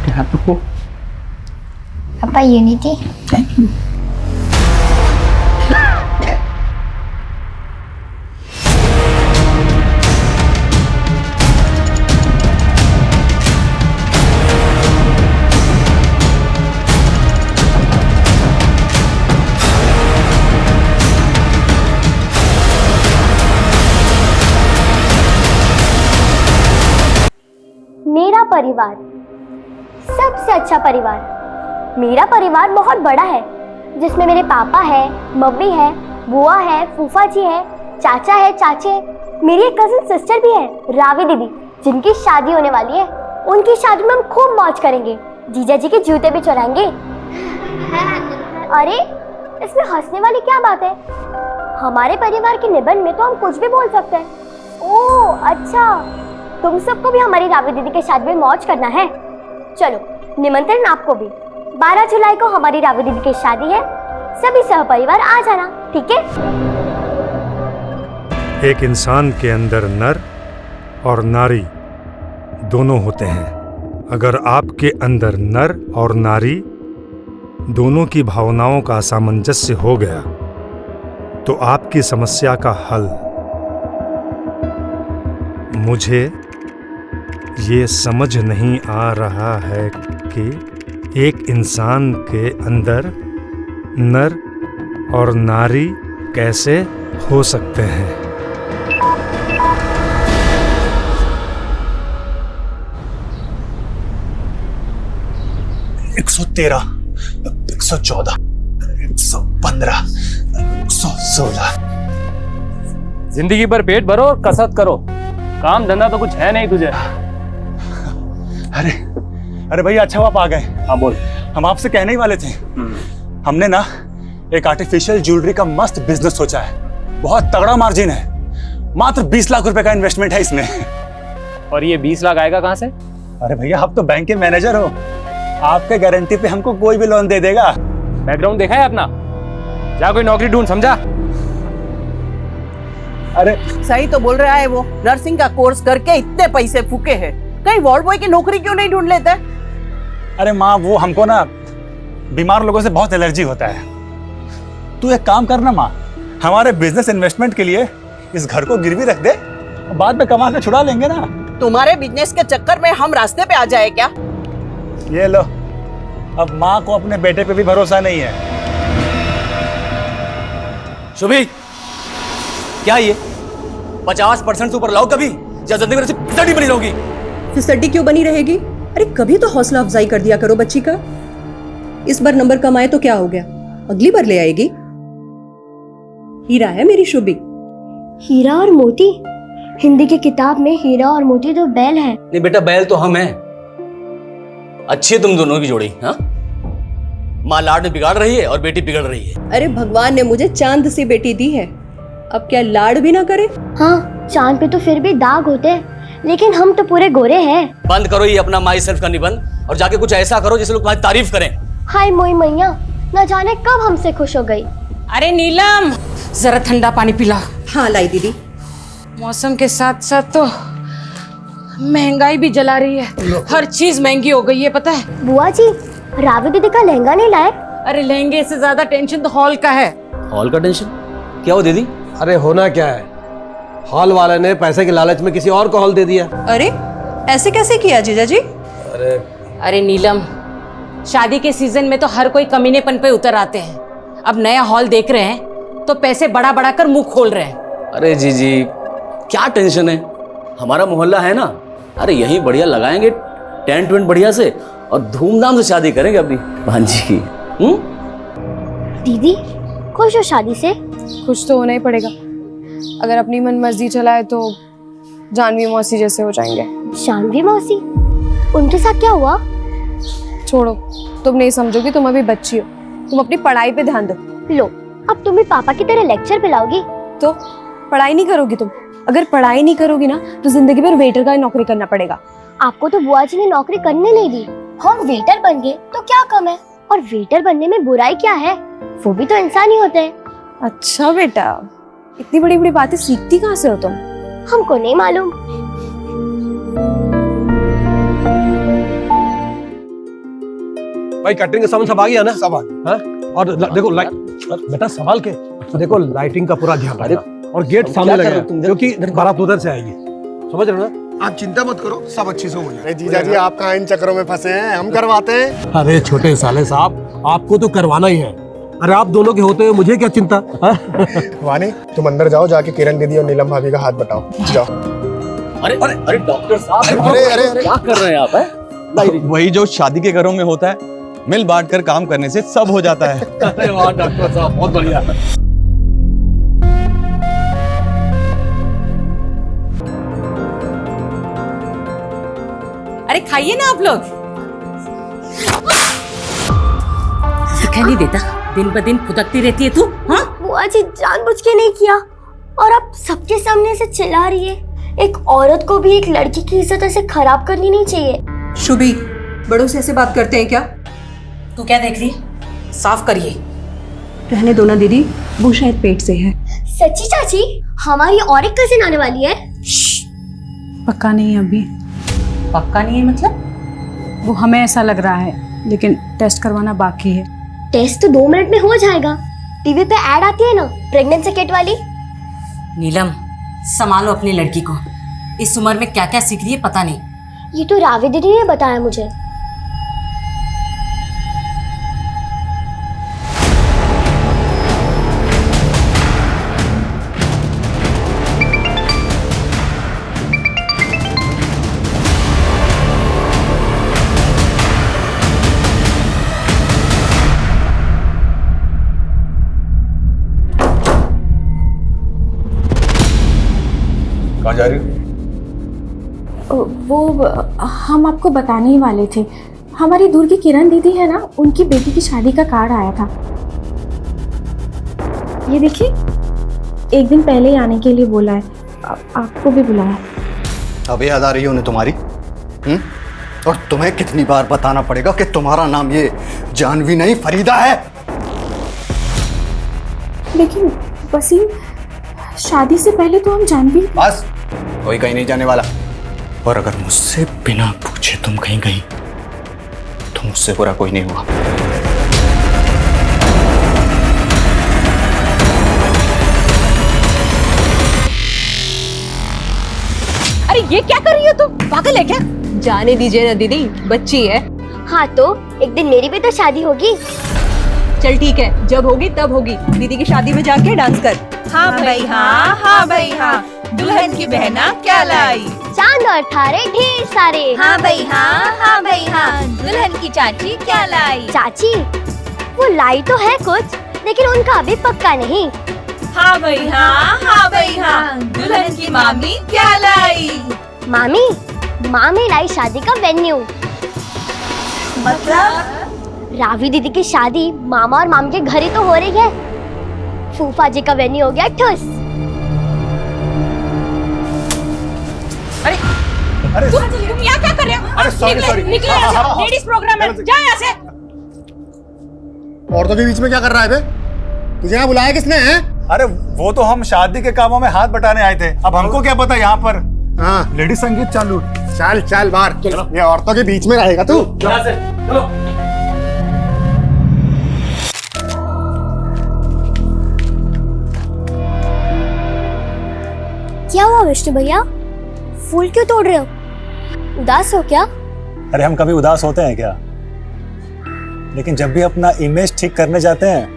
आपके हाथों को। पापा यूनिटी। Thank you. मेरा परिवार सबसे अच्छा परिवार। मेरा परिवार बहुत बड़ा है, जिसमें मेरे पापा है, मम्मी है, बुआ है, फूफा जी है, चाचा है, चाचे, मेरी एक कजिन सिस्टर भी है, रावी दीदी, जिनकी शादी होने वाली है। उनकी शादी में हम खूब मौज करेंगे, जीजा जी के जूते भी चुराएंगे। अरे इसमें हंसने वाली क्या बात है? हमारे परिवार के निबंध में तो हम कुछ भी बोल सकते हैं। ओह अच्छा, तुम सबको भी हमारी रावी दीदी के शादी में मौज करना है। चलो निमंत्रण आपको भी। 12 जुलाई को हमारी रावी दीदी की शादी है, सभी सहपरिवार आ जाना, ठीक है? एक इंसान के अंदर नर और नारी दोनों होते हैं। अगर आपके अंदर नर और नारी दोनों की भावनाओं का सामंजस्य हो गया तो आपकी समस्या का हल। मुझे ये समझ नहीं आ रहा है कि एक इंसान के अंदर नर और नारी कैसे हो सकते हैं। 113, 114, 115, 116। जिंदगी भर पेट भरो और कसरत करो, काम धंधा तो कुछ है नहीं तुझे। अरे भैया अच्छा आप आ गए। हाँ बोल। हम आपसे कहने ही वाले थे, हमने ना एक आर्टिफिशियल ज्वेलरी का मस्त बिजनेस सोचा है। बहुत तगड़ा मार्जिन है, मात्र 20 लाख रुपए का इन्वेस्टमेंट है इसमें। और ये 20 लाख आएगा कहाँ से? अरे भैया आप तो बैंक के मैनेजर हो, आपके गारंटी पे हमको कोई भी लोन दे देगा। बैकग्राउंड देखा है अपना? जा कोई नौकरी ढूंढ, समझा? अरे सही तो बोल रहा है वो, नर्सिंग का कोर्स करके इतने पैसे फूके हैं, कहीं वार्ड बॉय की नौकरी क्यों नहीं ढूंढ लेते? अरे माँ वो हमको ना बीमार लोगों से बहुत एलर्जी होता है। तू एक काम करना माँ, हमारे बिजनेस इन्वेस्टमेंट के लिए इस घर को गिरवी रख दे, बाद में कमा के छुड़ा लेंगे ना। तुम्हारे बिजनेस के चक्कर में हम रास्ते पे आ जाए क्या? ये लो, अब माँ को अपने बेटे पे भी भरोसा नहीं है। शुभी, क्या ये 50% से ऊपर लाओ कभी, या जिंदगी में फिसड्डी बनी रहोगी? फिसड्डी क्यों बनी रहेगी? अरे कभी तो हौसला अफजाई कर दिया करो बच्ची का। इस बार नंबर कम आए तो क्या हो गया, अगली बार ले आएगी। हीरा है मेरी शुभी। हीरा और मोती? हिंदी की किताब में हीरा और मोती तो बैल है। नहीं बेटा, बैल तो हम हैं। अच्छी है तुम दोनों की जोड़ी। हाँ, माँ लाड में बिगाड़ रही है और बेटी बिगड़ रही है। अरे भगवान ने मुझे चांद सी बेटी दी है, अब क्या लाड भी ना करे? हाँ, चांद पे तो फिर भी दाग होते हैं, लेकिन हम तो पूरे गोरे हैं। बंद करो ये अपना माई सेल्फ का निबंध और जाके कुछ ऐसा करो जिससे लोग तुम्हारी तारीफ करें। हाय मोई मैया, न जाने कब हमसे खुश हो गई। अरे नीलम, जरा ठंडा पानी पिला। हाँ लाई दीदी। मौसम के साथ साथ तो महंगाई भी जला रही है, हर चीज महंगी हो गई है, पता है? बुआ जी, रावी दीदी का लहंगा नहीं लाए? अरे लहंगे से ज्यादा टेंशन तो हॉल का है। हॉल का टेंशन? क्या हो दीदी? अरे होना क्या है, हॉल वाले ने पैसे के लालच में किसी और को हॉल दे दिया। अरे ऐसे कैसे किया जीजा जी? अरे नीलम, शादी के सीजन में तो हर कोई कमीनेपन पे उतर आते हैं। अब नया हॉल देख रहे हैं तो पैसे बढ़ा बढ़ा कर मुंह खोल रहे हैं। अरे जी क्या टेंशन है, हमारा मोहल्ला है ना, अरे यही बढ़िया लगाएंगे टेंट वेंट बढ़िया से और धूमधाम से शादी करेंगे अपनी भांजी की। दीदी खुश हो शादी से? कुछ तो होना ही पड़ेगा, अगर अपनी मन मर्जी चलाए तो जानवी मौसी जैसे हो जाएंगे। जानवी मौसी? उनके साथ क्या हुआ? छोड़ो, तुम नहीं समझोगी, तुम अभी बच्ची हो, तुम अपनी पढ़ाई पे ध्यान दो। लो, अब तुम भी पापा की तरह लेक्चर पिलाओगी? तो पढ़ाई नहीं करोगी तुम? अगर पढ़ाई नहीं करोगी ना तो जिंदगी भर वेटर का नौकरी करना पड़ेगा। आपको तो बुआ जी ने नौकरी करने नहीं दी, हम वेटर बन गए तो क्या कम है? और वेटर बनने में बुराई क्या है, वो भी तो इंसान ही होते हैं। अच्छा बेटा, इतनी बड़ी बड़ी बातें सीखती कहाँ से हो तुम? हमको नहीं मालूम। भाई कैटरिंग का सामान सब आ गया ना? सब आ गया। हाँ? और देखो लाइट, बेटा संभाल के देखो, लाइटिंग का पूरा ध्यान रखना और गेट सामने लगा क्योंकि बारात उधर से आएगी, समझ रहे हो ना? आप चिंता मत करो, सब अच्छे से हो जाएगा। जीजा जी आप कहाँ इन चक्करों में फंसे हैं, हम करवाते हैं। अरे छोटे साले साहब, आपको तो करवाना ही है। अरे आप दोनों के होते हुए मुझे क्या चिंता? वानी तुम अंदर जाओ, जाके किरण दीदी और नीलम भाभी का हाथ बटाओ, जाओ। अरे अरे अरे डॉक्टर साहब, अरे अरे क्या कर रहे हैं आप? हैं वही जो शादी के घरों में होता है, मिल बांट कर काम करने से सब हो जाता है। अरे वाह डॉक्टर साहब, बहुत बढ़िया। अरे खाइए ना आप लोग। दिखाई नहीं देता, दिन ब दिन फुदकती रहती है तू। हाँ बुआ जी जानबूझ के नहीं किया, और अब सबके सामने से चिल्ला रही है। एक औरत को भी एक लड़की की इज्जत ऐसे खराब करनी नहीं चाहिए। शुभी, बड़ों से ऐसे बात करते हैं क्या? तू क्या देख रही? साफ करिए। रहने दो ना दीदी, वो शायद पेट से है। सच्ची चाची, हमारी और एक कजिन आने वाली है। पक्का नहीं अभी। पक्का नहीं है मतलब? वो हमें ऐसा लग रहा है, लेकिन टेस्ट करवाना बाकी है। टेस्ट तो 2 मिनट में हो जाएगा। टीवी पे ऐड आती है ना प्रेगनेंसी किट वाली। नीलम, संभालो अपनी लड़की को। इस उम्र में क्या क्या सीख रही है पता नहीं। ये तो रावी दीदी ने बताया मुझे। कहाँ जा रही हो? वो हम आपको बताने ही वाले थे। हमारी दूर की किरण दीदी है ना, उनकी बेटी की शादी का कार्ड आया था। ये देखिए, 1 दिन पहले ही आने के लिए बोला है। आपको भी बुलाया। अब याद आ रही है उन्हें तुम्हारी? और तुम्हें कितनी बार बताना पड़ेगा कि तुम्हारा नाम ये जानवी नहीं फरीदा है। लेकिन वसीम, शादी से पहले तो हम जानवी। बस, कोई कहीं नहीं जाने वाला। और अगर मुझसे बिना पूछे तुम कहीं गई तो मुझसे बुरा कोई नहीं हुआ। अरे ये क्या कर रही हो तुम? पागल है क्या? जाने दीजिए ना दीदी, बच्ची है। हाँ तो एक दिन मेरी भी तो शादी होगी। चल ठीक है, जब होगी तब होगी। दीदी की शादी में जाके डांस कर। हाँ भाई हाँ, हाँ भाई हाँ, दुल्हन की बहना क्या लाई? चांद और तारे ढेर सारे। हाँ भाई हाँ, हाँ भाई हाँ, दुल्हन की चाची क्या लाई? चाची वो लाई तो है कुछ, लेकिन उनका अभी पक्का नहीं। हाँ भाई हाँ, हाँ भाई हाँ, दुल्हन की मामी क्या लाई? मामी लाई शादी का वेन्यू। मतलब? रावी दीदी की शादी मामा और मामी के घर ही तो हो रही है। फूफा जी का वेन्यू हो गया ठुस। अरे तुम यहाँ क्या कर रहे हो? अरे सॉरी निकले यहाँ से। लेडीज प्रोग्राम है, जा यहाँ से। औरतों के बीच में क्या कर रहा है बे? तुझे यहाँ बुलाया किसने है? अरे वो तो हम शादी के कामों में हाथ बटाने आए थे। अब हमको क्या पता यहाँ पर हाँ लेडीज संगीत चालू। चल चल बाहर, चलो। ये औरतों के बीच में रहेगा तू? यहाँ से चलो। क्या हुआ विष्णु भैया, फूल क्यों तोड़ रहे हो? उदास हो क्या? अरे हम कभी उदास होते हैं क्या? लेकिन जब भी अपना इमेज ठीक करने जाते हैं,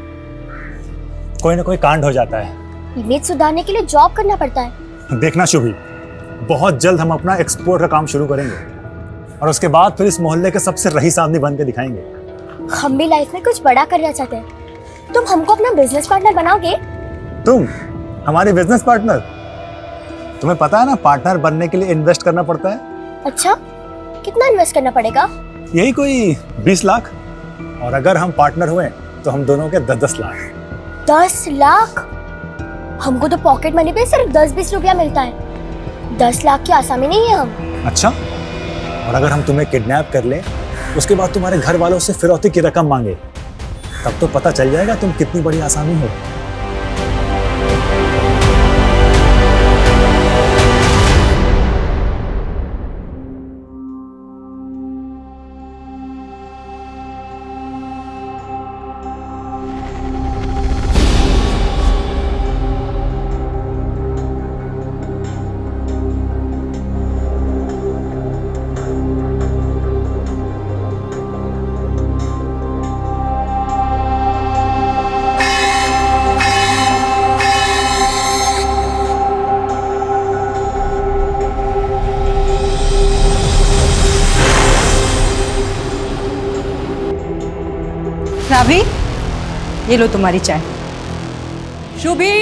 कोई ना कोई कांड हो जाता है। इमेज सुधारने के लिए जॉब करना पड़ता है। देखना शुभी, बहुत जल्द हम अपना एक्सपोर्ट का काम शुरू करेंगे और उसके बाद फिर इस मोहल्ले के सबसे रईस आदमी बन के दिखाएंगे। हम भी लाइफ में कुछ बड़ा करना चाहते हैं। तुम हमको अपना बिजनेस पार्टनर बनाओगे? तुम हमारी बिजनेस पार्टनर? तुम्हें पता है ना, पार्टनर बनने के लिए इन्वेस्ट करना पड़ता है। अच्छा, कितना इन्वेस्ट करना पड़ेगा? यही कोई 20 लाख। और अगर हम पार्टनर हुए तो हम दोनों के 10-10 लाख। 10 लाख? हमको तो पॉकेट मनी पे सिर्फ 10-20 रुपया मिलता है। 10 लाख की आसामी नहीं है हम। अच्छा, और अगर हम तुम्हें किडनैप कर ले, उसके बाद तुम्हारे घर वालों से फिरौती की रकम मांगे, तब तो पता चल जाएगा तुम कितनी बड़ी आसामी हो। ये लो तुम्हारी चाय। शुभी,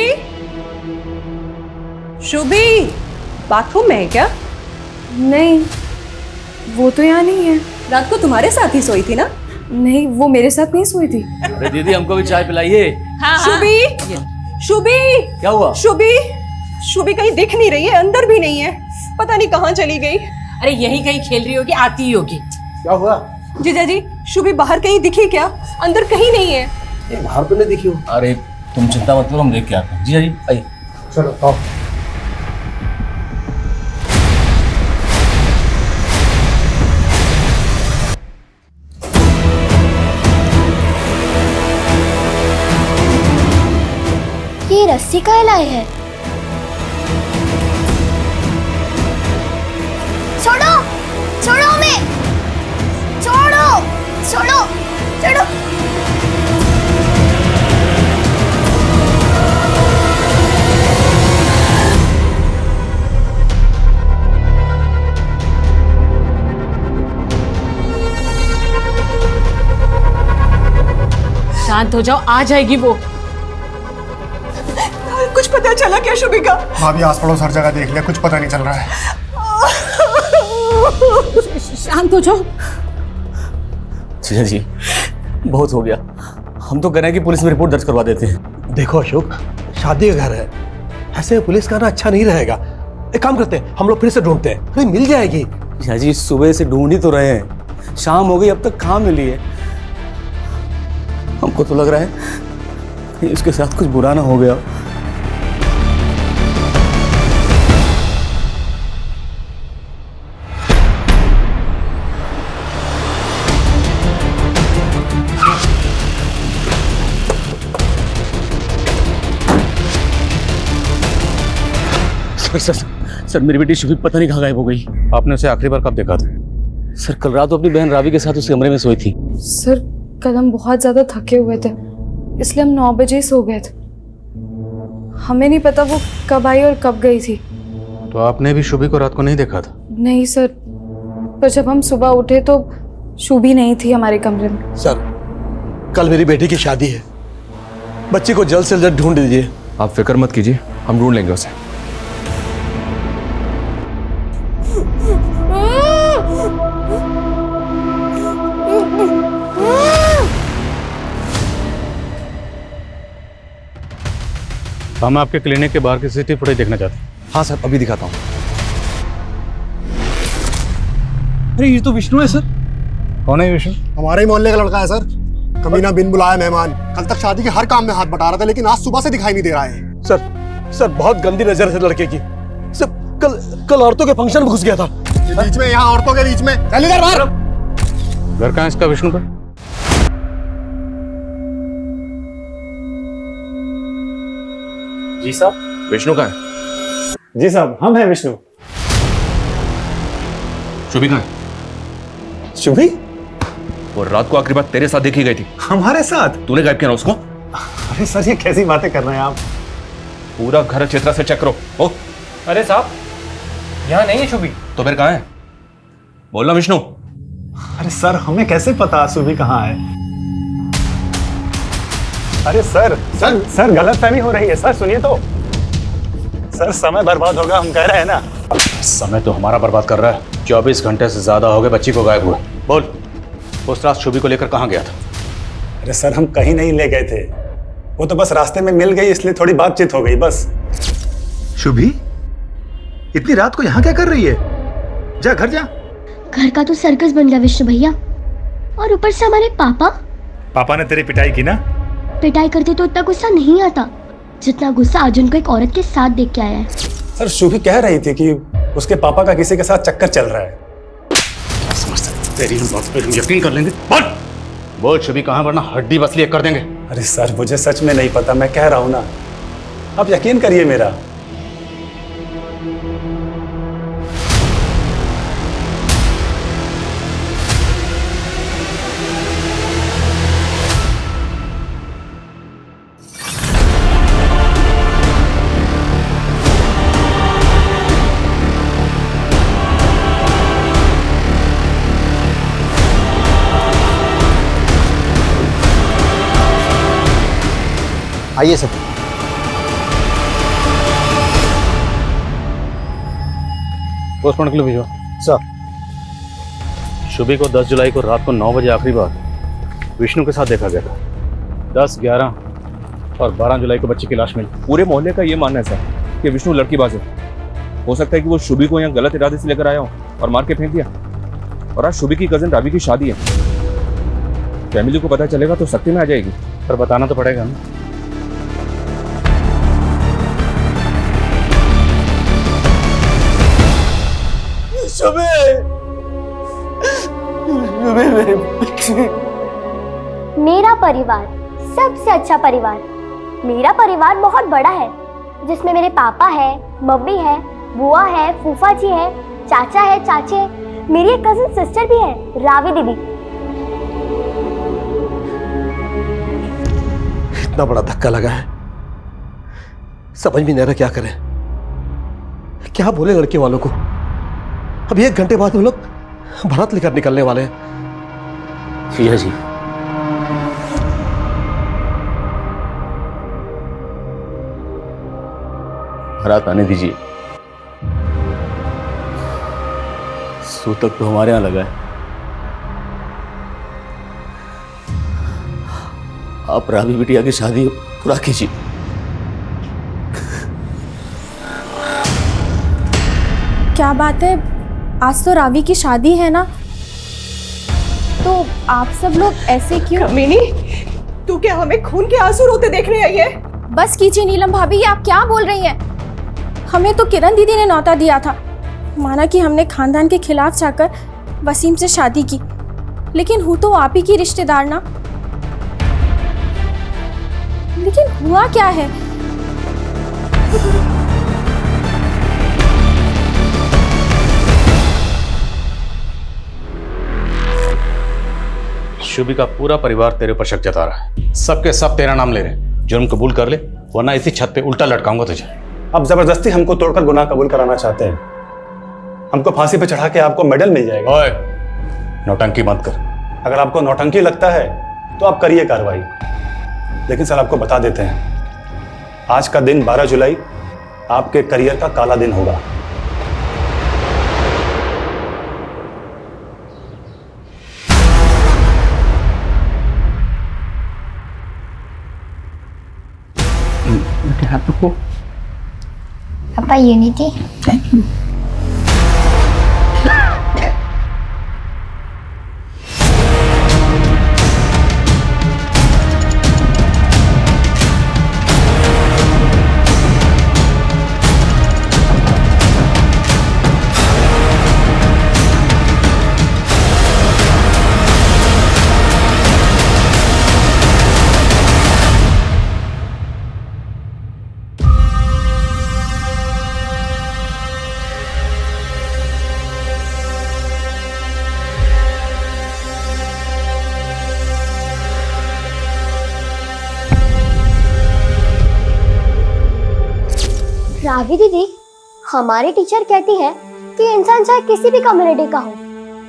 शुभी, बाथरूम में है क्या? नहीं, वो तो यहाँ नहीं है। रात को तुम्हारे साथ ही सोई थी ना? नहीं, वो मेरे साथ नहीं सोई थी। अरे दीदी हमको भी चाय पिलाइए। शुभी, शुभी, क्या हुआ? शुभी, शुभी कहीं दिख नहीं रही है, अंदर भी नहीं है, पता नहीं कहाँ चली गई। अरे यही कहीं खेल रही होगी, आती ही होगी। क्या हुआ? जीजा जी, शुभी बाहर कहीं दिखी क्या? अंदर कहीं नहीं है। बाहर तो नहीं दिखी हो। अरे तुम चिंता मत करो, हम देख के आते हैं। जी जी आइए। चलो आओ। ये रस्सी का लाए है। छोड़ो, छोड़ो हमें, छोड़ो, छोड़ो, छोड़ो। शांत हो जाओ, आ जाएगी वो। कुछ पता चला क्या शुभी का? भाभी आस पड़ोस हर जगह देख लिया, कुछ पता नहीं चल रहा है। शांत हो जाओ। जी जी बहुत हो गया, हम तो कह रहे हैं कि पुलिस में रिपोर्ट दर्ज करवा देते हैं। देखो अशोक, शादी का घर है, ऐसे पुलिस का आना अच्छा नहीं रहेगा। एक काम करते हैं, हम लोग फिर से ढूंढते हैं, अरे मिल जाएगी। जी सुबह से ढूंढ ही तो रहे हैं, शाम हो गई अब तक कहाँ मिली है। हमको तो लग रहा है कि उसके साथ कुछ बुरा ना हो गया। सर मेरी बेटी शुभी पता नहीं कहाँ गायब हो गई। आपने उसे आखिरी बार कब देखा था? सर कल रात वो अपनी बहन रावी के साथ उस कमरे में सोई थी। सर कल हम बहुत ज्यादा थके हुए थे, इसलिए हम 9 बजे ही सो गए थे। हमें नहीं पता वो कब आई और कब गई थी। तो आपने भी शुभी को रात को नहीं देखा था? नहीं सर, पर जब हम सुबह उठे तो शुभी नहीं थी हमारे कमरे में। सर कल मेरी बेटी की शादी है, बच्ची को जल्द से जल्द ढूंढ दीजिए। आप फिक्र मत कीजिए, हम ढूंढ लेंगे उसे। हम आपके क्लिनिक के बाहर की सीसीटीवी फुटेज देखना चाहते हैं। हाँ सर, अभी दिखाता हूँ। अरे ये तो विष्णु है सर। कौन है विष्णु? हमारे ही मोहल्ले का लड़का है सर। कमीना बिन बुलाया मेहमान, कल तक शादी के हर काम में हाथ बटा रहा था, लेकिन आज सुबह से दिखाई नहीं दे रहा है। सर बहुत गंदी नजर है लड़के की। सर कल औरतों के फंक्शन में घुस गया था। बीच में, यहाँ औरतों के बीच में। चल इधर बाहर। घर कहाँ है इसका विष्णु का? जी साहब। विष्णु कहाँ है? जी साहब, हम हैं विष्णु। शुभी कहाँ है? शुभी? वो रात को आखिरी बार तेरे साथ देखी गई थी। हमारे साथ? तूने गायब किया ना उसको? अरे सर ये कैसी बातें कर रहे हैं आप? पूरा घर चित्रा से चेक करो। ओ अरे साहब, यहाँ नहीं है शुभी। तो फिर कहाँ है? बोलना विष्णु। अरे सर हमें कैसे पता शुभी कहाँ है? अरे सर गलतफहमी हो रही है। सर सुनिए तो। सर समय बर्बाद होगा, हम कह रहे हैं ना। समय तो हमारा बर्बाद कर रहा है। 24 घंटे से ज्यादा हो गए बच्ची को गायब हुए। बोल, उस रात शुभी को लेकर कहाँ गया था? अरे सर हम कहीं नहीं ले गए थे, वो तो बस रास्ते में मिल गई, इसलिए थोड़ी बातचीत हो गई बस। शुभी इतनी रात को यहाँ क्या कर रही है? जा घर जा। घर का तो सर्कस बन गया विष्णु भैया, और ऊपर से हमारे पापा ने तेरी पिटाई की ना? पिटाई करते तो इतना गुस्सा नहीं आता जितना गुस्सा आज उनको एक औरत के साथ देख के आया है। सर शुभी कह रही थी कि उसके पापा का किसी के साथ चक्कर चल रहा है। तेरी बात पे हम यकीन कर लेंगे। बोल शुभी कहाँ, वरना हड्डी बसली कर देंगे। अरे सर मुझे सच में नहीं पता, मैं कह रहा हूँ ना, आप यकीन करिए मेरा। आइए सर। पोस्टमार्टम के लिए भेजो सर। शुभी को 10 जुलाई को रात को 9 बजे आखिरी बार विष्णु के साथ देखा गया था। 10, 11 और 12 जुलाई को बच्ची की लाश मिली। पूरे मोहल्ले का ये मानना है सर कि विष्णु लड़कीबाज है। हो सकता है कि वो शुभी को यहाँ गलत इरादे से लेकर आया हो और मार के फेंक दिया। और आज शुभी की कजिन रावी की शादी है। फैमिली को पता चलेगा तो सख्ती में आ जाएगी। पर बताना तो पड़ेगा ना। मेरा परिवार सबसे अच्छा परिवार। मेरा परिवार बहुत बड़ा है जिसमें मेरे पापा है, मम्मी है, बुआ है, फूफा जी है, चाचा है, चाची है, मेरी एक कजिन सिस्टर भी है, रावी दीदी। इतना बड़ा धक्का लगा है, समझ भी नहीं आ रहा क्या करें, क्या बोले लड़के वालों को। अब 1 घंटे बाद वो लोग बारात लेकर निकलने वाले हैं। जी है जी। बारात आने दीजिए। सूतक तो हमारे यहाँ लगा है। आप रावी बिटिया की शादी पूरा कीजिए। क्या बात है, आज तो रावी की शादी है ना, तो आप सब लोग ऐसे क्यों? कमीनी, तू क्या हमें खून के आंसू रोते देखने आई है? बस कीजिए नीलम भाभी, ये आप क्या बोल रही हैं? हमें तो किरण दीदी ने न्योता दिया था, माना कि हमने खानदान के खिलाफ जाकर वसीम से शादी की, लेकिन हूँ तो आप ही की रिश्तेदार ना। लेकिन हुआ क्या है? शुभी का पूरा परिवार तेरे पर शक जता रहा है। सबके सब तेरा नाम ले रहे हैं। जुर्म कबूल कर ले, वरना इसी छत पे उल्टा लटकाऊंगा तुझे। अब जबरदस्ती हमको तोड़कर गुनाह कबूल कराना चाहते हैं। हमको फांसी पे चढ़ा के आपको मेडल मिल जाएगा। ओए, नौटंकी मत कर। अगर आपको नौटंकी लगता है तो आप करिए कार्रवाई, लेकिन सर आपको बता देते हैं, आज का दिन 12 जुलाई आपके करियर का काला दिन होगा। पापा यूनिटी। Thank you. रावी दीदी, हमारी टीचर कहती है कि इंसान चाहे किसी भी कम्युनिटी का हो,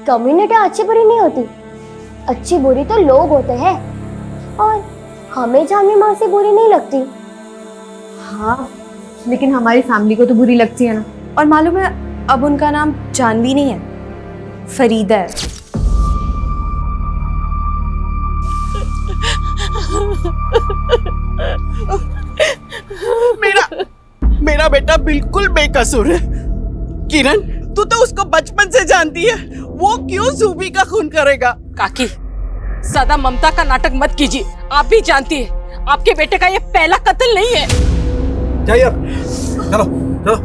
कम्युनिटी अच्छी बुरी नहीं होती, अच्छी बुरी तो लोग होते हैं, और हमें जानवी माँ से बुरी नहीं लगती। हाँ, लेकिन हमारी फैमिली को तो बुरी लगती है ना। और मालूम है, अब उनका नाम जानवी नहीं है, फरीदा है। मेरा बेटा बिल्कुल बेकसूर है। किरण, तू तो उसको बचपन से जानती है, वो क्यों ज़ूबी का खून करेगा? काकी, सदा ममता का नाटक मत कीजिए। आप भी जानती है आपके बेटे का ये पहला कत्ल नहीं है। जाइए अब, चलो चलो।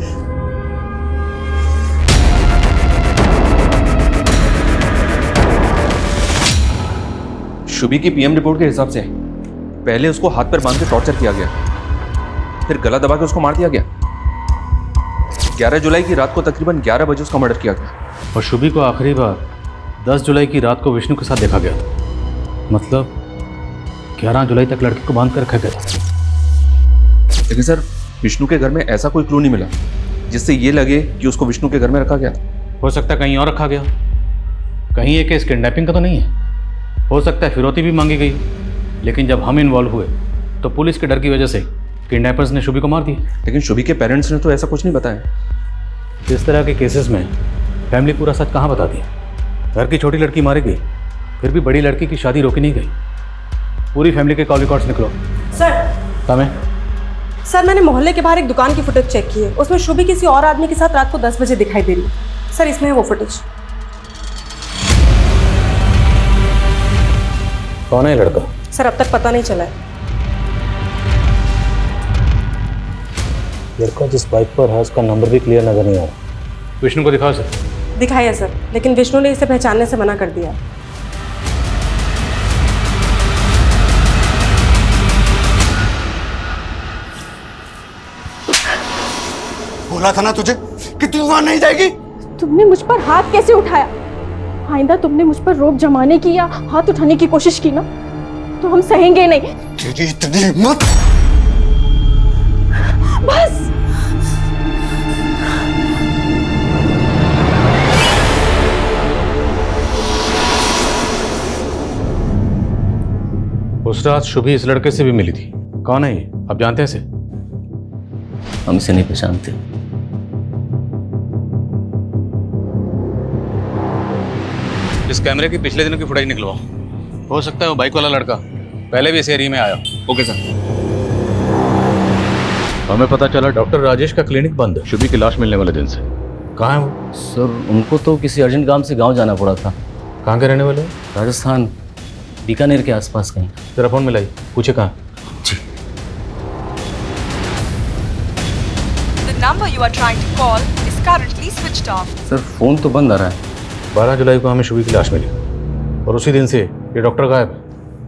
शुभी की पीएम रिपोर्ट के हिसाब से पहले उसको हाथ पर बांध के टॉर्चर किया गया, फिर गला दबा के उसको मार दिया गया। 11 जुलाई की रात को तकरीबन 11 बजे उसका मर्डर किया गया। और शुभी को आखिरी बार 10 जुलाई की रात को विष्णु के साथ देखा गया था। मतलब 11 जुलाई तक लड़की को बांध कर रखा गया था। लेकिन सर, विष्णु के घर में ऐसा कोई क्लू नहीं मिला जिससे ये लगे कि उसको विष्णु के घर में रखा गया। हो सकता है कहीं और रखा गया, कहीं ये केस किडनैपिंग का तो नहीं है। हो सकता है फिरौती भी मांगी गई, लेकिन जब हम इन्वॉल्व हुए तो पुलिस के डर की वजह से किडनैपर्स ने शुभी को मार दिया। लेकिन शुभी के पेरेंट्स ने तो ऐसा कुछ नहीं बताया। इस तरह के केसेस में फैमिली पूरा सच कहाँ बताती है? घर की छोटी लड़की मारी गई, फिर भी बड़ी लड़की की शादी रोकी नहीं गई। पूरी फैमिली के कॉल रिकॉर्ड्स निकलो। सर तमें सर मैंने मोहल्ले के बाहर एक दुकान की फुटेज चेक की है, उसमें शुभी किसी और आदमी के साथ रात को 10 बजे दिखाई दे रही है। सर इसमें है वो फुटेज। कौन है लड़का? सर अब तक पता नहीं चला है। लड़का जिस बाइक पर है उसका नंबर भी क्लियर नजर नहीं आ रहा। विष्णु को दिखाओ सर। दिखाया सर, लेकिन विष्णु ने इसे पहचानने से मना कर दिया। बोला था ना तुझे कि तू वहां नहीं जाएगी। तुमने मुझ पर हाथ कैसे उठाया? आइंदा तुमने मुझ पर रोब जमाने की या हाथ उठाने की कोशिश की ना, तो हम सहेंगे नहीं। तेरी इतनी हिम्मत! बस उस रात शुभी इस लड़के से भी मिली थी। कौन है ये? आप जानते हैं इसे? हम इसे नहीं पहचानते। इस कैमरे की पिछले दिनों की फुटेज निकलवाओ। हो सकता है वो बाइक वाला लड़का पहले भी इस एरिया में आया। Okay sir. हमें पता चला डॉक्टर राजेश का क्लिनिक बंद है शुभी की लाश मिलने वाले दिन से। कहाँ है वो? सर उनको तो किसी अर्जेंट काम से गांव जाना पड़ा था। कहाँ के रहने वाले? राजस्थान, बीकानेर के आसपास कहीं। तेरा फोन मिलाई, पूछे कहाँ? जी। The number you are trying to call is currently switched off. Sir phone तो बंद आ रहा है। 12 जुलाई को हमें शुभी की लाश मिली और उसी दिन से ये डॉक्टर गायब है।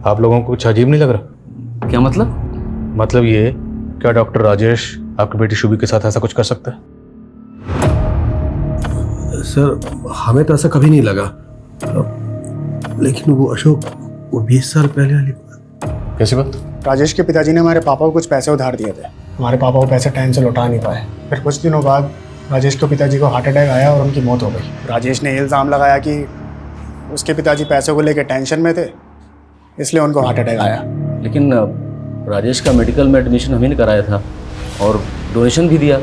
आप लोगों को कुछ अजीब नहीं लग रहा? क्या मतलब? मतलब ये, क्या डॉक्टर राजेश आपकी बेटी शुभी के साथ ऐसा कुछ कर सकता है? सर हमें तो ऐसा कभी नहीं लगा, लेकिन वो अशोक, वो 20 साल पहले वाली कैसी बात? राजेश के पिताजी ने हमारे पापा को कुछ पैसे उधार दिए थे। हमारे पापा वो पैसे टाइम से लौटा नहीं पाए। फिर कुछ दिनों बाद राजेश के पिताजी को हार्ट अटैक आया और उनकी मौत हो गई। राजेश ने इल्ज़ाम लगाया कि उसके पिताजी पैसों को लेकर टेंशन में थे, इसलिए उनको हार्ट अटैक आया। लेकिन राजेश का मेडिकल में एडमिशन हम ही ने कराया था और डोनेशन भी दिया।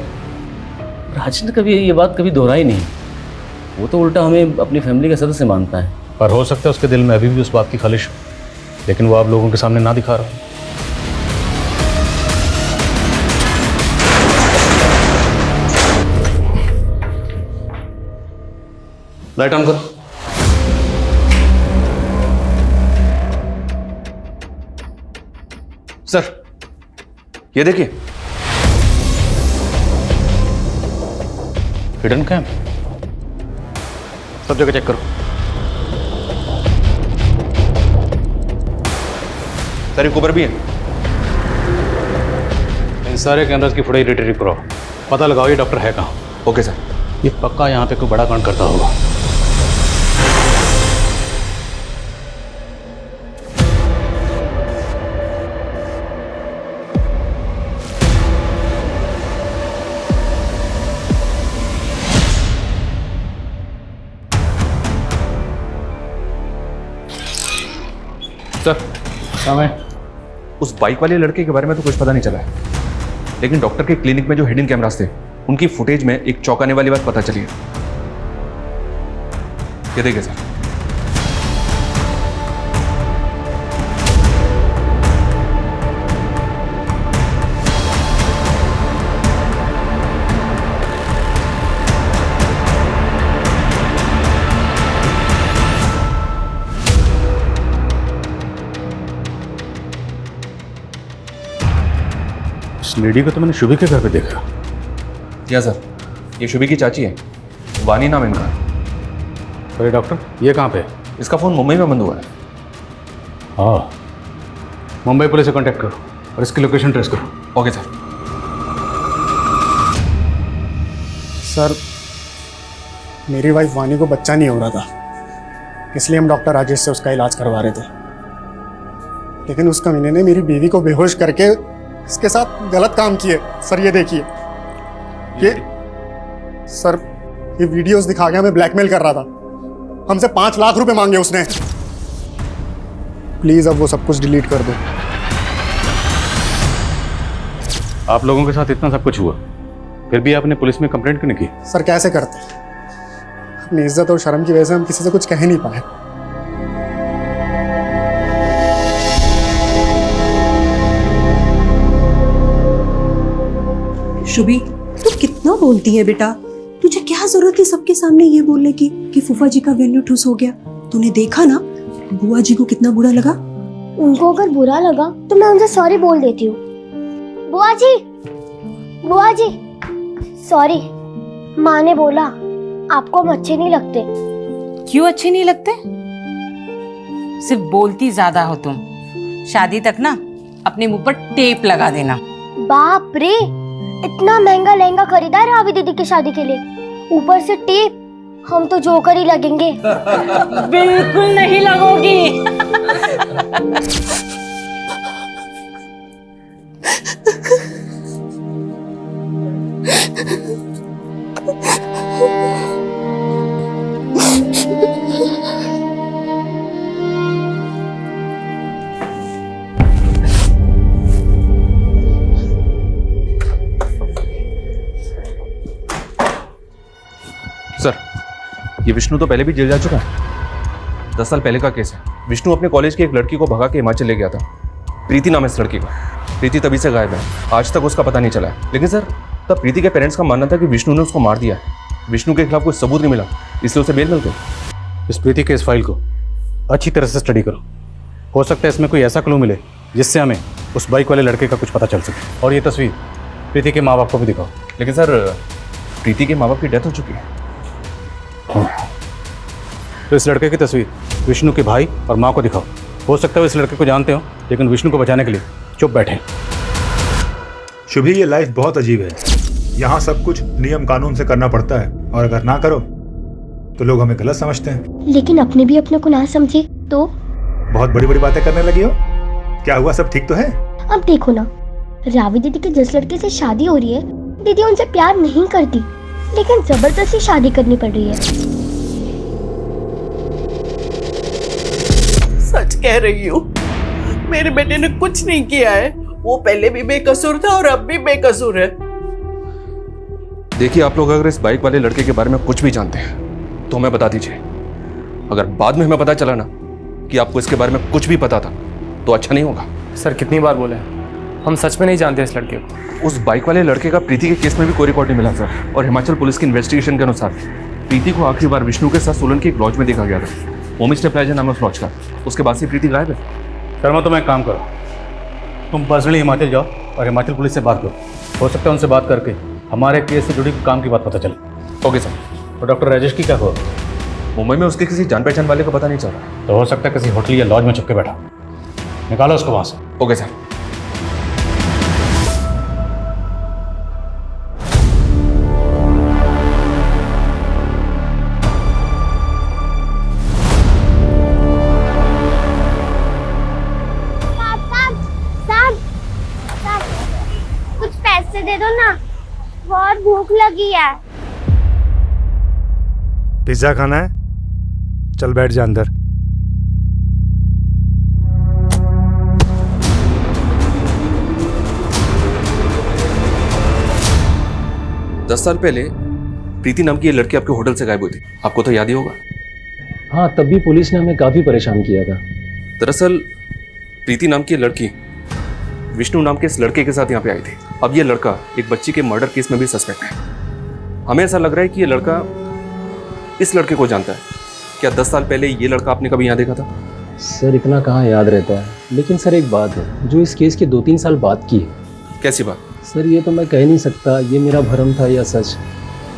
राजेश ने कभी ये बात कभी दोहराई नहीं। वो तो उल्टा हमें अपनी फैमिली का सदस्य मानता है। पर हो सकता है उसके दिल में अभी भी उस बात की खालिश हो, लेकिन वो आप लोगों के सामने ना दिखा रहा। लाइट ऑन करो। सर ये देखिए, हिडन कैम। सब जगह चेक करो। सर एक ऊपर भी है। इन सारे कैमरास की फुटेज रिट्रीव करो। पता लगाओ ये डॉक्टर है कहाँ। Okay sir. ये पक्का यहाँ पे कोई बड़ा कांड करता होगा। सर समय उस बाइक वाले लड़के के बारे में तो कुछ पता नहीं चला है, लेकिन डॉक्टर के क्लिनिक में जो हिडन कैमरास थे उनकी फुटेज में एक चौंकाने वाली बात पता चली है। ये देखिए सर। इस लेडी को तो मैंने शुभी के घर पे देखा। क्या सर, ये शुभी की चाची है, वानी नाम इनका। अरे डॉक्टर, ये कहाँ पे? इसका फ़ोन मुंबई में बंद हुआ है। हाँ, मुंबई पुलिस से कांटेक्ट करो और इसकी लोकेशन ट्रेस करो। Okay sir. सर मेरी वाइफ वानी को बच्चा नहीं हो रहा था, इसलिए हम डॉक्टर राजेश से उसका इलाज करवा रहे थे, लेकिन उस कमीने ने मेरी बीवी को बेहोश करके इसके साथ गलत काम किए। सर ये देखिए, ये सर ये वीडियोस दिखा के हमें ब्लैकमेल कर रहा था। हमसे 5 लाख रुपए मांगे उसने। प्लीज अब वो सब कुछ डिलीट कर दो। आप लोगों के साथ इतना सब कुछ हुआ, फिर भी आपने पुलिस में कंप्लेंट क्यों नहीं की? सर कैसे करते, अपनी इज्जत और शर्म की वजह से हम किसी से कुछ कह नहीं पाए। शुभी, तू कितना बोलती है बेटा? तुझे क्या जरूरत है सबके सामने ये बोलने की कि फूफा जी का वेन्यू ठुस हो गया? तूने देखा ना बुआ जी को कितना बुरा लगा। उनको अगर बुरा लगा तो मैं उनसे सॉरी बोल देती हूँ। बुआ जी सॉरी। माँ ने बोला आपको हम अच्छे नहीं लगते। क्यों अच्छे नहीं लगते? सिर्फ बोलती ज्यादा हो तुम। शादी तक ना अपने मुंह पर टेप लगा देना। बाप रे, इतना महंगा लहंगा खरीदा है रावी दीदी की शादी के लिए, ऊपर से टेप। हम तो जोकर ही लगेंगे। बिल्कुल नहीं लगोगी। सर, ये विष्णु तो पहले भी जेल जा चुका है। 10 साल पहले का केस है। विष्णु अपने कॉलेज की एक लड़की को भगा के हिमाचल ले गया था। प्रीति नाम है इस लड़की का। प्रीति तभी से गायब है, आज तक उसका पता नहीं चला है। लेकिन सर, तब प्रीति के पेरेंट्स का मानना था कि विष्णु ने उसको मार दिया है। विष्णु के खिलाफ कोई सबूत नहीं मिला, इसलिए उसे बेल मिल गई। इस प्रीति के इस फाइल को अच्छी तरह से स्टडी करो। हो सकता है इसमें कोई ऐसा क्लू मिले जिससे हमें उस बाइक वाले लड़के का कुछ पता चल सके। और ये तस्वीर प्रीति के माँ बाप को भी दिखाओ। लेकिन सर, प्रीति के माँ बाप की डेथ हो चुकी है। तो इस लड़के की तस्वीर विष्णु के भाई और माँ को दिखाओ। हो सकता है इस लड़के को जानते हो, लेकिन विष्णु को बचाने के लिए चुप बैठे। शुभी, ये लाइफ बहुत अजीब है। यहाँ सब कुछ नियम कानून से करना पड़ता है, और अगर ना करो तो लोग हमें गलत समझते हैं। लेकिन अपने भी अपने को ना समझे तो? बहुत बड़ी बड़ी बातें करने लगी हो। क्या हुआ, सब ठीक तो है? अब देखो ना, रावी दीदी के जिस लड़के से शादी हो रही है, दीदी उनसे प्यार नहीं करती, लेकिन जबरदस्ती शादी करनी पड़ रही है। सच कह रही हूँ, मेरे बेटे ने कुछ नहीं किया है। वो पहले भी बेकसूर था और अब भी बेकसूर है। देखिए, आप लोग अगर इस बाइक वाले लड़के के बारे में कुछ भी जानते हैं तो हमें बता दीजिए। अगर बाद में हमें पता चला ना कि आपको इसके बारे में कुछ भी पता था तो अच्छा नहीं होगा। सर, कितनी बार बोले, हम सच में नहीं जानते इस लड़के को। उस बाइक वाले लड़के का प्रीति के केस में भी कोई रिकॉर्ड नहीं मिला सर। और हिमाचल पुलिस की इन्वेस्टिगेशन के अनुसार प्रीति को आखिरी बार विष्णु के साथ सोलन के एक लॉज में देखा गया था। होमस्टे प्लाजा नाम है उस लॉज का। उसके बाद से प्रीति गायब है। शर्मा, तुम एक काम करो, तुम पर्सनली हिमाचल जाओ और हिमाचल पुलिस से बात करो। हो सकता है उनसे बात करके हमारे केस से जुड़ी काम की बात पता चले। Okay sir. और डॉक्टर राजेश की क्या खबर? मुंबई में उसके किसी जान पहचान वाले का पता नहीं चल रहा। तो हो सकता है किसी होटल या लॉज में छुप के बैठा। निकालो उसको वहाँ से। Okay sir. कुछ पैसे दे दो ना, बहुत भूख लगी है। पिज्जा खाना है? चल बैठ जा अंदर। दस साल पहले प्रीति नाम की ये लड़की आपके होटल से गायब हुई थी, आपको तो याद ही होगा। हाँ, तब भी पुलिस ने हमें काफ़ी परेशान किया था। दरअसल प्रीति नाम की लड़की विष्णु नाम के इस लड़के के साथ यहाँ पे आई थी। अब ये लड़का एक बच्ची के मर्डर केस में भी सस्पेक्ट है। हमें ऐसा लग रहा है कि ये लड़का इस लड़के को जानता है। क्या 10 साल पहले ये लड़का आपने कभी यहाँ देखा था? सर, इतना कहाँ याद रहता है, लेकिन सर एक बात है जो इस केस के 2-3 साल बाद की है। कैसी बात? सर, ये तो मैं कह नहीं सकता ये मेरा भ्रम था या सच।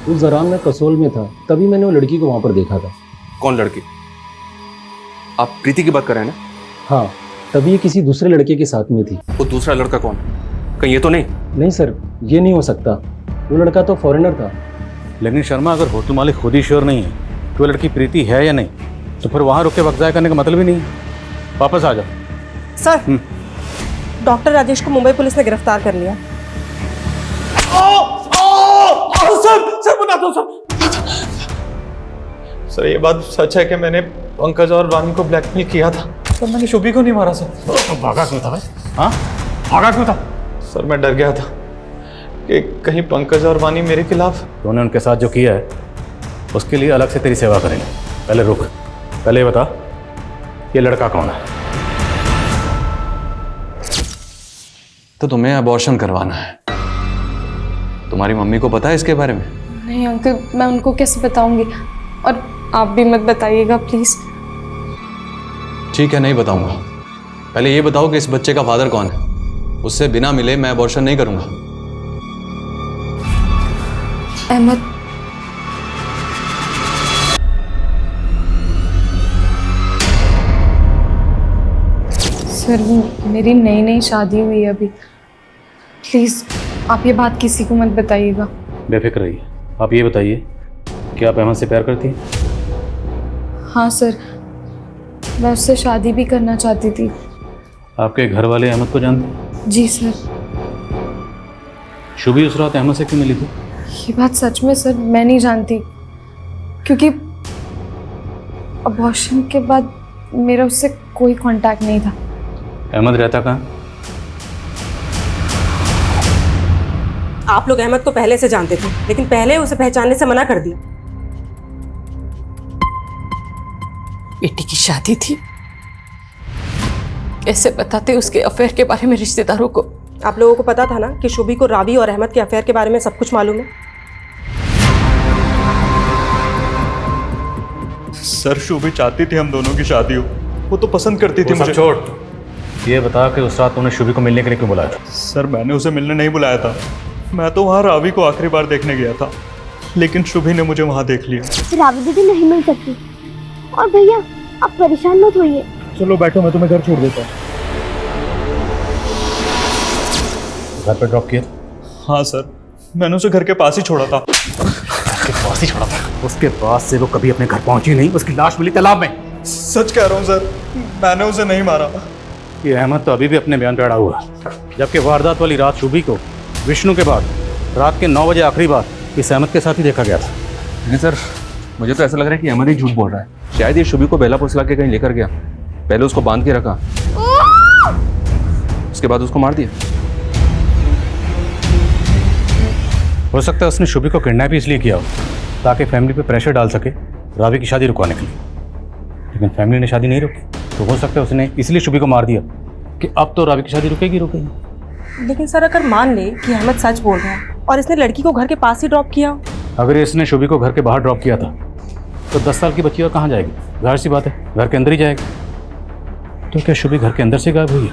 उस दौरान मैं कसोल में था, तभी मैंने वो लड़की को वहाँ पर देखा था। कौन लड़की? आप प्रीति की बात कर रहे हैं ना? हाँ, तभी ये किसी दूसरे लड़के के साथ में थी। वो दूसरा लड़का कौन? कहीं ये तो नहीं? नहीं सर, ये नहीं हो सकता। वो लड़का तो फॉरेनर था। लेकिन शर्मा, अगर होटल मालिक खुद ही श्योर नहीं है कि वो लड़की प्रीति है या नहीं, तो फिर वहाँ रुक के वक्त ज़ाया करने का मतलब ही नहीं। वापस आ जाओ। सर, डॉक्टर राजेश को मुंबई पुलिस ने गिरफ्तार कर लिया। सर बता दो सर, ये बात सच है कि मैंने पंकज और वानी को ब्लैकमेल किया था, सर मैंने शुभी को नहीं मारा सर। तो भागा क्यों था भाई? हाँ, भागा क्यों था? सर मैं डर गया था, कि कहीं पंकज और वानी मेरे खिलाफ। तूने उनके साथ जो किया है उसके लिए अलग से तेरी सेवा करेंगे। पहले रुक, पहले ये बता ये लड़का कौन है? तो तुम्हें अबॉर्शन करवाना है। तुम्हारी मम्मी को पता है इसके बारे में? नहीं अंकल, मैं उनको कैसे बताऊंगी, और आप भी मत बताइएगा प्लीज। ठीक है, नहीं बताऊंगा। पहले ये बताओ कि इस बच्चे का फादर कौन है। उससे बिना मिले मैं अबॉर्शन नहीं करूंगा। अहमद। सर मेरी नई नई शादी हुई है अभी, प्लीज आप ये बात किसी को मत बताइएगा। बेफिक्र रहिए। आप ये बताइए कि आप अहमद से प्यार करती हैं? हाँ सर, मैं उससे शादी भी करना चाहती थी। आपके घर वाले अहमद को जानते हैं? जी सर। शुभी उस रात अहमद से क्यों मिली थी? ये बात सच में सर मैं नहीं जानती, क्योंकि अबॉर्शन के बाद मेरा उससे कोई कांटेक्ट नहीं था। अहमद रहता कहाँ? आप लोग अहमद को पहले से जानते थे, लेकिन पहले उसे पहचानने से मना कर दिया। बेटी की शादी थी, कैसे बताते उसके अफेयर के बारे में रिश्तेदारों को? आप लोगों को पता था ना कि शुभी को रावी और अहमद के अफेयर के बारे में सब कुछ मालूम है। सर शुभी चाहती थी हम दोनों की शादी हो, वो तो पसंद करती थी मुझे। छोड़, ये बता कि उस रात तुमने शुभी को मिलने के लिए क्यों बुलाया था? सर मैंने उसे मिलने नहीं बुलाया था, मैं तो वहाँ रावी को आखिरी बार देखने गया था, लेकिन शुभी ने मुझे वहाँ देख लिया। रावी दीदी नहीं मिल सकती। और भैया आप परेशान मत होइए। चलो बैठो, मैं तुम्हें घर छोड़ देता हूँ। घर पे ड्रॉप किया? हाँ सर, मैंने उसे घर के पास ही छोड़ा था। उसके पास ही छोड़ा था? उसके पास से वो कभी अपने घर पहुंची नहीं, उसकी लाश मिली तालाब में। सच कह रहा हूँ सर, मैंने उसे नहीं मारा। ये अहमद तो अभी भी अपने बयान पे अड़ा हुआ, जबकि वारदात वाली रात शुभी को विष्णु के बाद रात के 9 बजे आखिरी बार इस अहमद के साथ ही देखा गया था। नहीं सर, मुझे तो ऐसा लग रहा है कि अहमद ही झूठ बोल रहा है। शायद ये शुभी को बेला फुसला के कहीं लेकर गया, पहले उसको बांध के रखा, उसके बाद उसको मार दिया। हो सकता है उसने शुभी को किडनैप इसलिए किया हो ताकि फैमिली पे प्रेशर डाल सके रावी की शादी रुकवाने के लिए, लेकिन फैमिली ने शादी नहीं रोकी, तो हो सकता है उसने इसलिए शुभी को मार दिया कि अब तो रावी की शादी रुकेगी। लेकिन सर अगर मान ले कि अहमद सच बोल रहा है और इसने लड़की को घर के पास ही ड्रॉप किया, अगर इसने शुभी को घर के बाहर ड्रॉप किया था तो 10 साल की बच्ची और कहाँ जाएगी? जाहिर सी बात है घर के अंदर ही जाएगी। तो क्या शुभी घर के अंदर से गायब हुई है?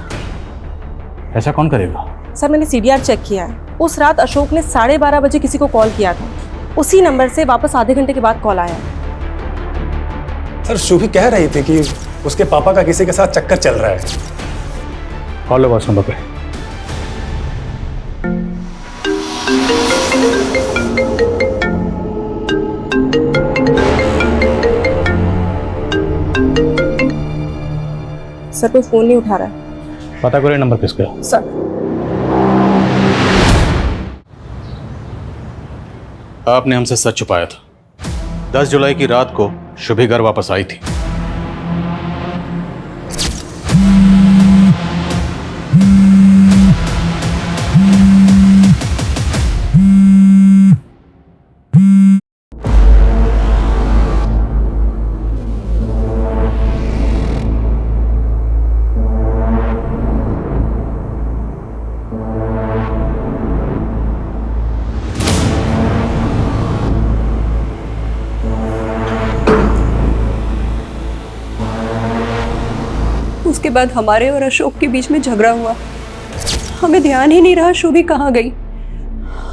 ऐसा कौन करेगा? सर मैंने CDR चेक किया है, उस रात अशोक ने 12:30 बजे किसी को कॉल किया था, उसी नंबर से वापस आधे घंटे के बाद कॉल आया। सर शुभी कह रही थी कि उसके पापा का किसी के साथ चक्कर चल रहा है। कॉल लो बॉस नंबर पे। सर कोई फोन नहीं उठा रहा है। पता करो ये नंबर किसका है। सर आपने हमसे सच छुपाया था। 10 जुलाई की रात को शुभी घर वापस आई थी। उसके बाद हमारे और अशोक के बीच में झगड़ा हुआ। हमें ध्यान ही नहीं रहा शुभी कहाँ गई।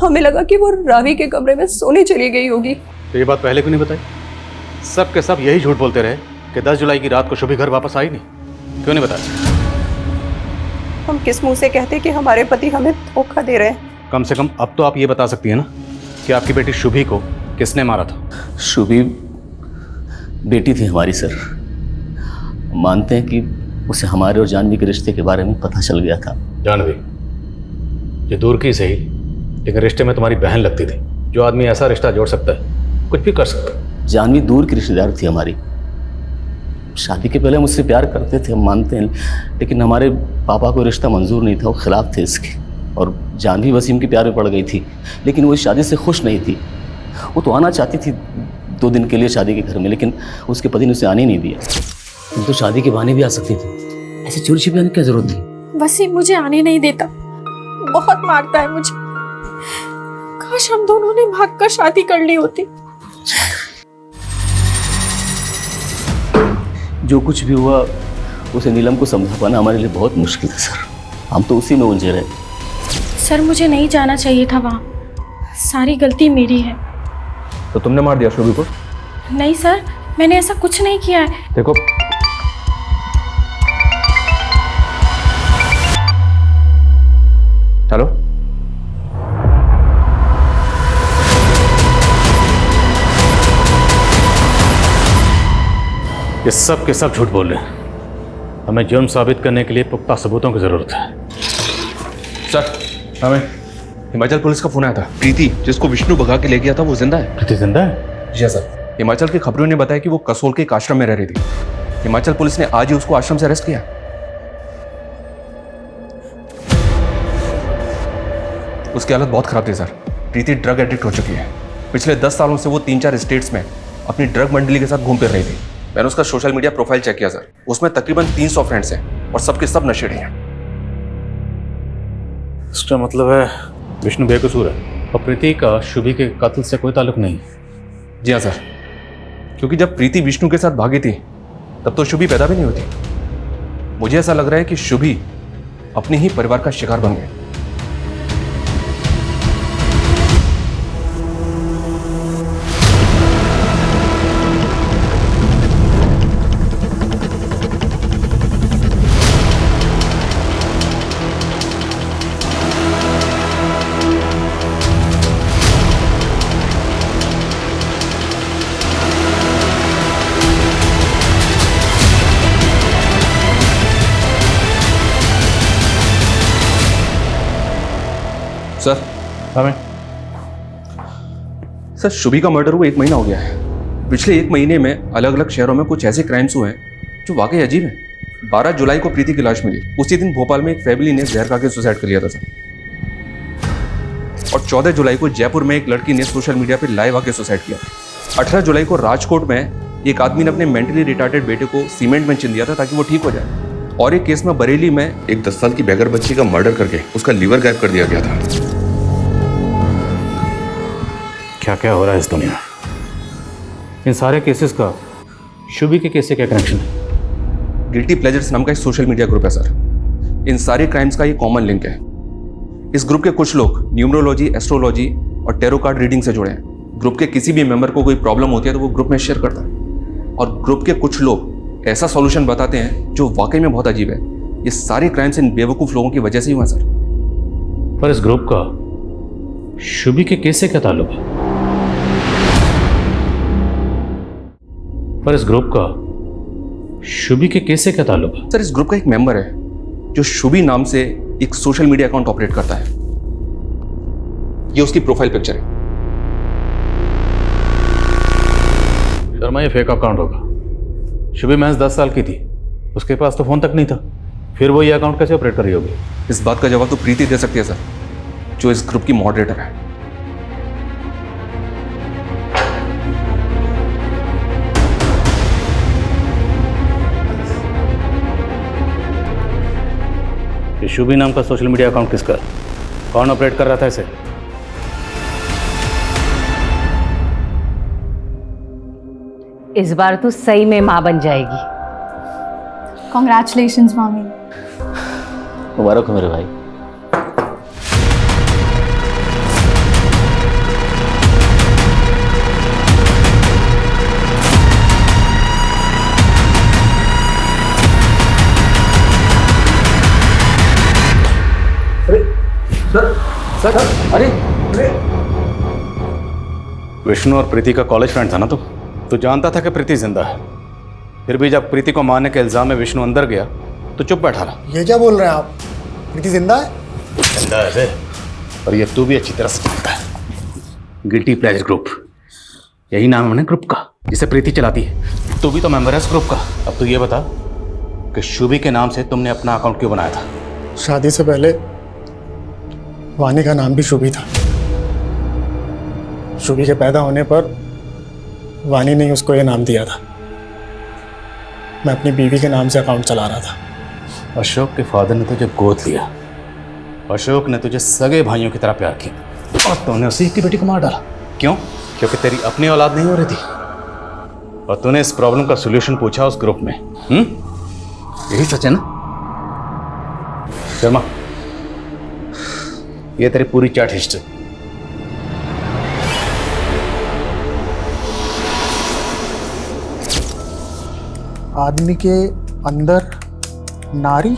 हमें लगा कि वो रावी के कमरे में सोने चली गई होगी। तो ये बात पहले क्यों नहीं बताई? सब के सब यही झूठ बोलते रहे कि 10 जुलाई की रात को शुभी घर वापस आई नहीं। क्यों नहीं बताया? हम किस मुंह से कहते कि हमारे पति हमें धोखा दे रहे हैं? कम से कम अब तो आप ये बता सकती है ना कि आपकी बेटी शुभी को किसने मारा था? शुभी बेटी थी हमारी सर। मानते हैं कि उसे हमारे और जानवी के रिश्ते के बारे में पता चल गया था। जानवी ये दूर की सही, लेकिन रिश्ते में तुम्हारी बहन लगती थी। जो आदमी ऐसा रिश्ता जोड़ सकता है कुछ भी कर सकता है। जानवी दूर की रिश्तेदार थी हमारी। शादी के पहले मुझसे प्यार करते थे, हम मानते हैं, लेकिन हमारे पापा को रिश्ता मंजूर नहीं था, वो खिलाफ थे इसके। और जानवी वसीम के प्यार में पड़ गई थी, लेकिन वो इस शादी से खुश नहीं थी। वो तो आना चाहती थी 2 दिन के लिए शादी के घर में, लेकिन उसके पति ने उसे आने नहीं दिया। तुम तो शादी के बहाने भी आ सकती थी, ऐसे चोरी छिपे आने की क्या जरूरत थी? वसीम मुझे आने नहीं देता, बहुत मारता है मुझे। काश हम दोनों ने भागकर शादी कर ली होती। जो कुछ भी हुआ उसे नीलम को समझा पाना हमारे लिए बहुत मुश्किल है सर। हम तो उसी में उलझे रहे। सर मुझे नहीं जाना चाहिए था वहाँ, सारी गलती मेरी है। तो तुमने मार दिया शोभी को? नहीं सर, मैंने ऐसा कुछ नहीं किया है। देखो हेलो, ये सब के सब झूठ बोल रहे हैं। हमें जुर्म साबित करने के लिए पुख्ता सबूतों की जरूरत है। सर हमें हिमाचल पुलिस का फोन आया था। प्रीति जिसको विष्णु भगा के ले गया था वो जिंदा है। प्रीति जिंदा है? जी सर। हिमाचल की खबरों ने बताया कि वो कसोल के एक आश्रम में रह रही थी। हिमाचल पुलिस ने आज ही उसको आश्रम से अरेस्ट किया। उसकी हालत बहुत खराब थी सर। प्रीति ड्रग एडिक्ट हो चुकी है। पिछले 10 सालों से वो 3-4 स्टेट्स में अपनी ड्रग मंडली के साथ घूम फिर रही थी। मैंने उसका सोशल मीडिया प्रोफाइल चेक किया सर, उसमें तकरीबन 300 फ्रेंड्स हैं और सबके सब नशेड़ी हैं। इसका मतलब है विष्णु बेकसूर है और प्रीति का शुभी के कत्ल से कोई ताल्लुक नहीं। जी हाँ सर, क्योंकि जब प्रीति विष्णु के साथ भागी थी तब तो शुभी पैदा भी नहीं होती। मुझे ऐसा लग रहा है कि शुभी अपने ही परिवार का शिकार बन गए। सर हमें सर शुभी का मर्डर हुआ 1 महीना हो गया है। पिछले 1 महीने में अलग अलग शहरों में कुछ ऐसे क्राइम्स हुए हैं जो वाकई अजीब हैं। 12 जुलाई को प्रीति की लाश मिली। उसी दिन भोपाल में एक फैमिली ने जहर खा के सुसाइड कर लिया था सर। और 14 जुलाई को जयपुर में एक लड़की ने सोशल मीडिया पर लाइव आके सुसाइड किया। 18 जुलाई को राजकोट में एक आदमी ने अपने मेंटली रिटार्डेड बेटे को सीमेंट में चिन दिया था ताकि वो ठीक हो जाए। और एक केस में बरेली में एक 10 साल की बेघर बच्ची का मर्डर करके उसका लीवर गायब कर दिया गया था। क्या क्या हो रहा है इस दुनिया में? इन सारे केसेस का शुभी के केस से क्या कनेक्शन है? गिल्टी प्लेजर्स नाम का एक सोशल मीडिया ग्रुप है सर। इन सारे क्राइम्स का ये कॉमन लिंक है। इस ग्रुप के कुछ लोग न्यूमरोलॉजी, एस्ट्रोलॉजी और टेरो कार्ड रीडिंग से जुड़े हैं। ग्रुप के किसी भी मेंबर को कोई प्रॉब्लम होती है तो वो ग्रुप में शेयर करता है और ग्रुप के कुछ लोग ऐसा सॉल्यूशन बताते हैं जो वाकई में बहुत अजीब है। ये सारे क्राइम्स इन बेवकूफ़ लोगों की वजह से ही हुआ सर। पर इस ग्रुप का शुभी के केस से क्या ताल्लुक है? पर इस ग्रुप का शुभी के केस से क्या ताल्लुक है? सर इस ग्रुप का एक मेंबर है जो शुभी नाम से एक सोशल मीडिया अकाउंट ऑपरेट करता है। ये उसकी प्रोफाइल पिक्चर है। शर्मा, ये फेक अकाउंट होगा। शुभी महज 10 साल की थी, उसके पास तो फोन तक नहीं था, फिर वो ये अकाउंट कैसे ऑपरेट कर रही होगी? इस बात का जवाब तो प्रीति दे सकती है सर, जो इस ग्रुप की मॉडरेटर है। ये शुभी नाम का सोशल मीडिया अकाउंट किसका? कौन ऑपरेट कर रहा था इसे? इस बार तू सही में माँ बन जाएगी। कॉन्ग्रेचुलेशंस मामी। मुबारक हो मेरे भाई। सर अरे विष्णु और प्रीति का कॉलेज फ्रेंड था ना तो जानता था कि प्रीति जिंदा है। फिर भी जब प्रीति को मारने के इल्जाम में विष्णु अंदर गया तो चुप बैठा रहा। ये क्या बोल रहे हैं आप? प्रीति जिंदा है? जिंदा है और ये तू भी अच्छी तरह से जानता है। गिल्टी प्लेजर ग्रुप, यही नाम है ना ग्रुप का जिसे प्रीति चलाती है। तू भी तो मेंबर है इस ग्रुप का। अब तू ये बता कि शुभी के नाम से तुमने अपना अकाउंट क्यों बनाया था? शादी से पहले वानी का नाम भी शुभी था। शुभी के पैदा होने पर वानी ने उसको ये नाम दिया था। मैं अपनी बीवी के नाम से अकाउंट चला रहा था। अशोक के फादर ने तुझे गोद लिया, अशोक ने तुझे सगे भाइयों की तरह प्यार किया और तूने उसी की बेटी को मार डाला। क्यों? क्योंकि तेरी अपनी औलाद नहीं हो रही थी और तूने इस प्रॉब्लम का सॉल्यूशन पूछा उस ग्रुप में। यही सच है ना? शर्मा, ये तेरी पूरी चैट हिस्ट्री। आदमी के अंदर नारी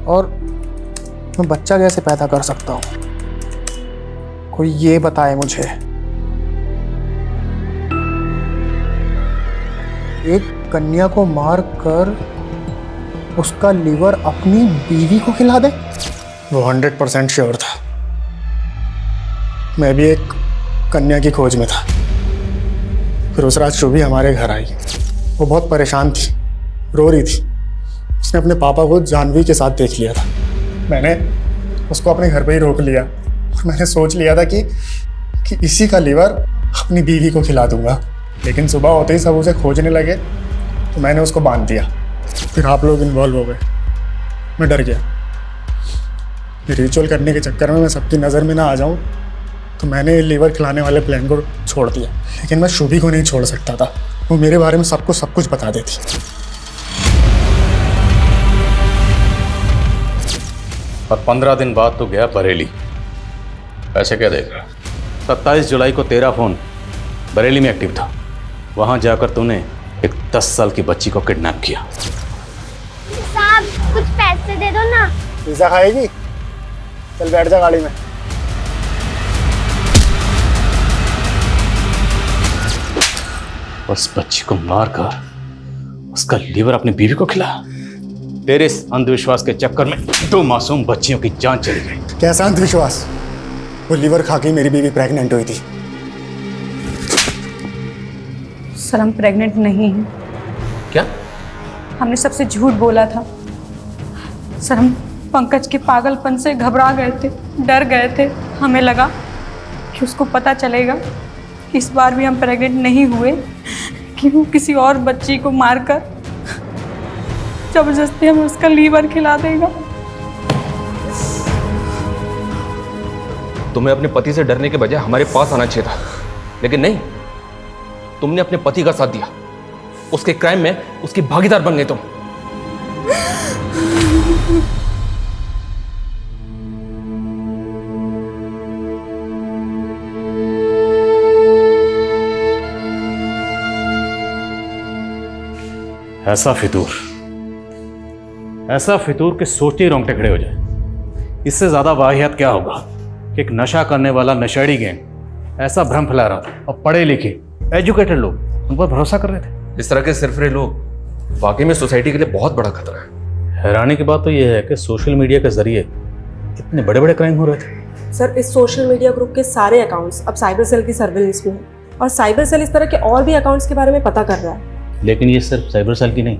और मैं बच्चा कैसे पैदा कर सकता हूँ? कोई ये बताए मुझे। एक कन्या को मार कर उसका लीवर अपनी बीवी को खिला दे? वो 100% श्योर था। मैं भी एक कन्या की खोज में था। फिर उस रात शुभी हमारे घर आई। वो बहुत परेशान थी, रो रही थी। उसने अपने पापा को जानवी के साथ देख लिया था। मैंने उसको अपने घर पे ही रोक लिया और मैंने सोच लिया था कि इसी का लीवर अपनी बीवी को खिला दूंगा। लेकिन सुबह होते ही सब उसे खोजने लगे तो मैंने उसको बांध दिया। फिर आप लोग इन्वॉल्व हो गए। मैं डर गया। ये रिचुअल करने के चक्कर में मैं सबकी नज़र में ना आ जाऊं, तो मैंने लीवर खिलाने वाले प्लान को छोड़ दिया। लेकिन मैं शुभी को नहीं छोड़ सकता था। वो मेरे बारे में सबको सब कुछ बता देती। और 15 दिन बाद तो गया बरेली। ऐसे क्या देख रहा? 27 जुलाई को तेरा फोन बरेली में एक्टिव था। वहां जाकर तूने एक 10 साल की बच्ची को किडनैप किया। साहब कुछ पैसे दे दो ना। पिज़्ज़ा खाएगी? चल बैठ जा गाड़ी में। उस बच्ची को मारकर उसका लीवर अपनी बीवी को खिलाया। तेरे इस अंधविश्वास के चक्कर में 2 मासूम बच्चियों की जान चली गई। कैसा अंधविश्वास? वो लीवर खा के मेरी बीवी प्रेग्नेंट हुई थी। सर हम प्रेग्नेंट नहीं हैं। क्या? हमने सबसे झूठ बोला था सर। हम पंकज के पागलपन से घबरा गए थे, डर गए थे। हमें लगा कि उसको पता चलेगा कि इस बार भी हम प्रेग्नेंट नहीं हुए, कि वो किसी और बच्ची को मारकर जबरदस्ती हमें उसका लीवर खिला देगा। तुम्हें अपने पति से डरने के बजाय हमारे पास आना चाहिए था, लेकिन नहीं, तुमने अपने पति का साथ दिया। उसके क्राइम में उसकी भागीदार बन गए तुम। ऐसा फितूर के सोचते ही रोंगटे खड़े हो जाए। इससे ज्यादा वाहियात क्या होगा कि एक नशा करने वाला नशेड़ी गैंग ऐसा भ्रम फैला रहा था और पढ़े लिखे एजुकेटेड लोग उन पर भरोसा कर रहे थे। इस तरह के सिरफिरे लोग वाकई में सोसाइटी के लिए बहुत बड़ा खतरा है। हैरानी की बात तो यह है कि सोशल मीडिया के जरिए इतने बड़े बड़े क्राइम हो रहे थे। सर इस सोशल मीडिया ग्रुप के सारे अकाउंट्स अब साइबर सेल की सर्विलेंस में हैं और साइबर सेल इस तरह के और भी अकाउंट्स के बारे में पता कर रहा है। लेकिन ये सिर्फ साइबर सेल की नहीं,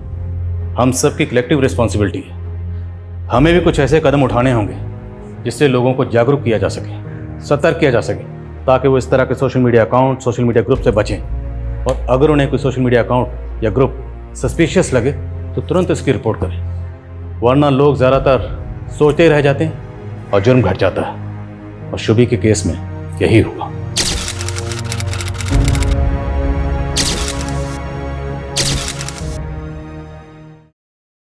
हम सबकी कलेक्टिव रिस्पॉन्सिबिलिटी है। हमें भी कुछ ऐसे कदम उठाने होंगे जिससे लोगों को जागरूक किया जा सके, सतर्क किया जा सके, ताकि वो इस तरह के social media account, social media group से बचें। और अगर उन्हें कोई सोशल मीडिया अकाउंट या ग्रुप सस्पिशियस लगे तो तुरंत इसकी रिपोर्ट करें, वरना लोग ज़्यादातर सोचते ही रह जाते हैं और जुर्म घट जाता है। और शुभी के केस में यही हुआ।